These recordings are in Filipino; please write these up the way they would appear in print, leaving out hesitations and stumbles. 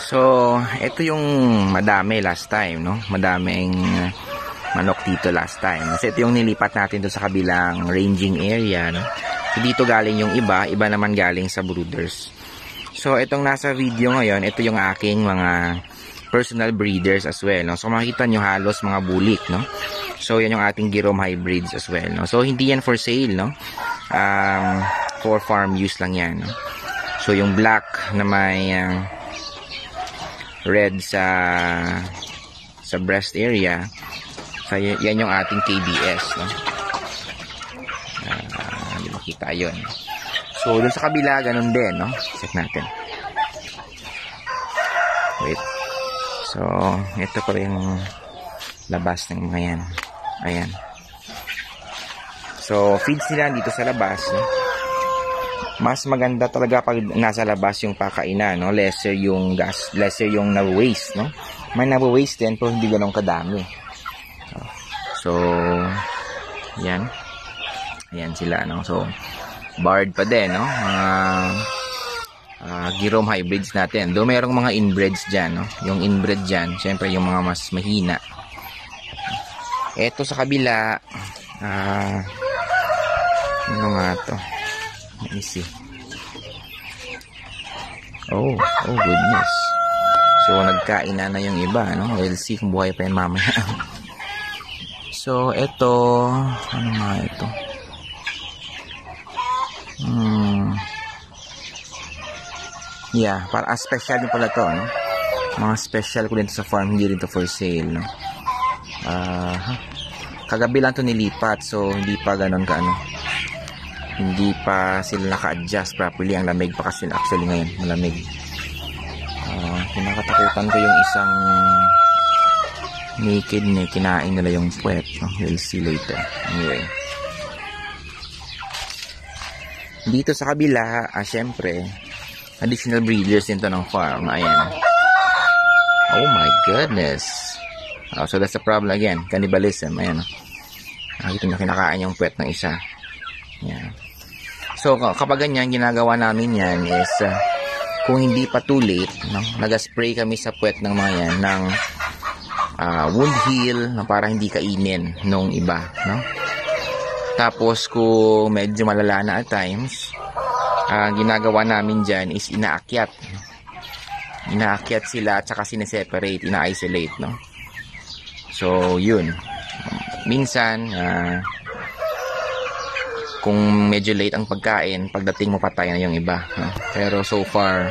So, ito yung madami last time, no? Madaming manok dito last time. Kasi ito yung nilipat natin doon sa kabilang ranging area, no? So, dito galing yung iba naman galing sa brooders. So, itong nasa video ngayon, ito yung aking mga personal breeders as well, no? So, makikita nyo halos mga bulik, no? So, yan yung ating Girom hybrids as well, no? So, hindi yan for sale, no? For farm use lang yan, no? So, yung black na may red sa breast area, so, yan yung ating KBS, no? Hindi makita yun. So, dun sa kabila, ganun din, no? Check natin. Wait. So, ito pa rin yung labas ng mga yan. Ayan. So, feeds nila dito sa labas, no? Mas maganda talaga pag nasa labas yung pakainan, no? Lesser yung gas, lesser yung na-waste, no? May na-waste din, pero hindi ganun kadami. So, yan. Ayan sila, no? So, barred pa din, no? Girom hybrids natin. Doon mayroong mga inbreds dyan, no? Yung inbred dyan, syempre yung mga mas mahina. Eto sa kabila, ano nga to? Let me see. Oh goodness. So, nagkain na yung iba, no? We'll see kung buhay pa yan mamaya. So, eto, ano nga ito? Yeah, para special din pala to, no? Mga special ko din sa farm, hindi rin to for sale, no? Kagabi lang to nilipat, so hindi pa ganun kaano. Hindi pa sila naka-adjust properly. Ang lamig pa kasi actually ngayon, malamig. Kinakatakutan ko yung isang naked na kinain nila yung puwet, no? We'll see later. Anyway, dito sa kabila, syempre additional breeders din to ng farm. Ayan. Oh my goodness. So that's the problem again, cannibalism. Ayan. Ito na kinakain yung puwet ng isa. Ayan. So kapag ganyan, ginagawa namin yan is kung hindi pa too late, no, nag-spray kami sa puwet ng mga yan ng wound heal, no, para hindi kainin nung iba, no? Tapos kung medyo malala na at times, ginagawa namin dyan is inaakyat sila at saka sineseparate, ina-isolate, no? So yun, minsan kung medyo late ang pagkain, pagdating mo patay na yung iba, no? Pero so far,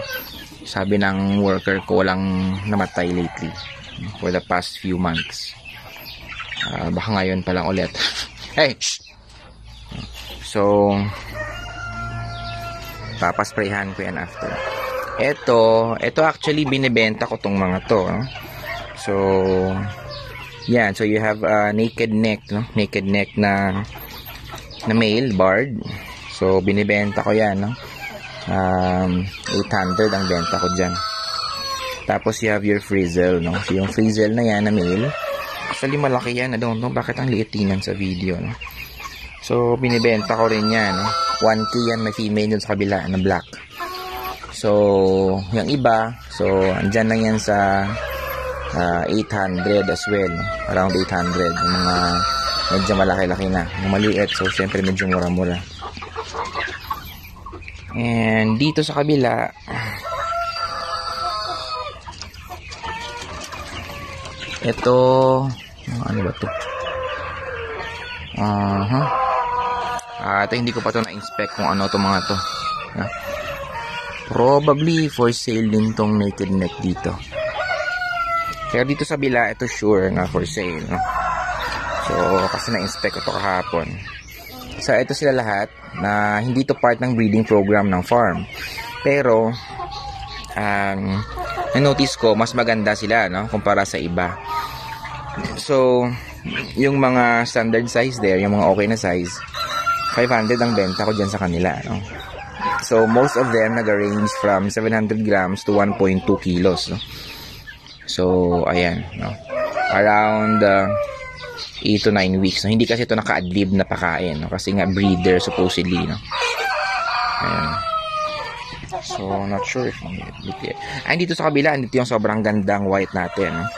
sabi ng worker ko, walang namatay lately for the past few months. Baka ngayon pa lang ulit. Hey, shh! So papasprayhan ko yan after. Ito actually binibenta ko tong mga to, no? So yan, so you have naked neck, no? Naked neck na male barred. So binibenta ko yan, no? 800 ang benta ko dyan. Tapos you have your frizzle, no? So yung frizzle na yan na male, actually malaki yan. I don't know bakit ang liit tingnan sa video, no? So binibenta ko rin yan, no? 1K yan, may female dun sa kabila na black. So yung iba, so andyan lang yan sa 800 as well, no? Around 800 yung mga medyo malaki-laki na. Yung maliit, so syempre medyo mura-mura. And dito sa kabila, ito, ano ba to? Ito hindi ko pa to na-inspect kung ano to mga to. Probably for sale din tong naked neck dito. Kaya dito sa bila, ito sure nga for sale, no? So, kasi na-inspect ko to kahapon. So, ito sila lahat na hindi to part ng breeding program ng farm. Pero, na-notice ko, mas maganda sila, no? Kumpara sa iba. So, yung mga standard size there, yung mga okay na size, 500 ang benta ko dyan sa kanila, no? So, most of them nag-range from 700 grams to 1.2 kilos, no? So, ayan, no? Around 8 to 9 weeks. No? Hindi kasi ito naka-adlib na pakain, no? Kasi nga breeder supposedly, no? Ayan. So, not sure if dito sa kabila, dito yung sobrang gandang white natin. No?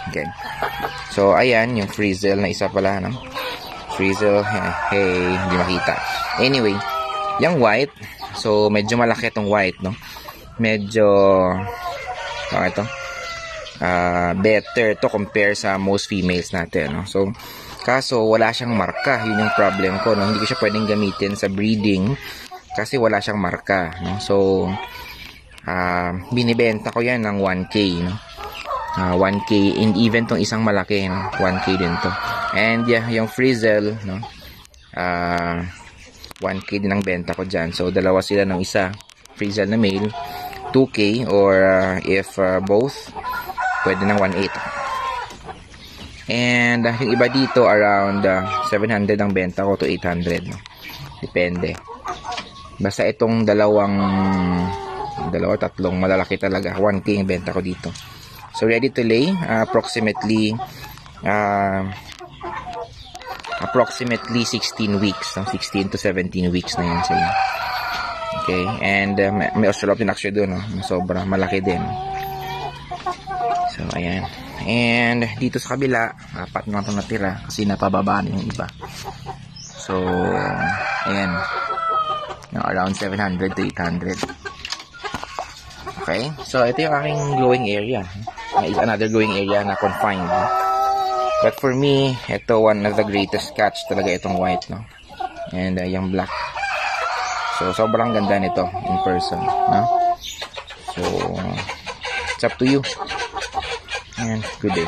Okay. So, ayan, yung frizzle na isa pala, no? Frizzle, hey, hindi makita. Anyway, yung white, so, medyo malaki itong white, no? Medyo, ito, better to compare sa most females natin, no? So, kaso, wala siyang marka. Yun yung problem ko, no? Hindi ko siya pwedeng gamitin sa breeding kasi wala siyang marka, no? So, binibenta ko yan ng 1K, no? 1K, and even tong isang malaki, no? 1K din to. And yeah, yung frizzle, no? 1K din ang benta ko dyan. So, dalawa sila ng isa. Frizzle na male, 2K, or if both, pwede ng 1.8. And yung iba dito, around 700 ang benta ko to 800, no? Depende. Basta itong tatlong malalaki talaga, 1K ang benta ko dito. So, ready to lay, approximately 16 weeks, 16 to 17 weeks na yan sila. Okay, and may Australopithecus actually doon, no? Sobra malaki din. So, ayan. And dito sa kabila, 4 na ito natira kasi napababa na yung iba. So, ayan. Around 700 to 800. Okay, so ito yung aking growing area. Is another growing area na confined. But for me, ito one of the greatest catch talaga itong white, no? And yung black. So, sobrang ganda nito in person, no? So, it's up to you. And good day.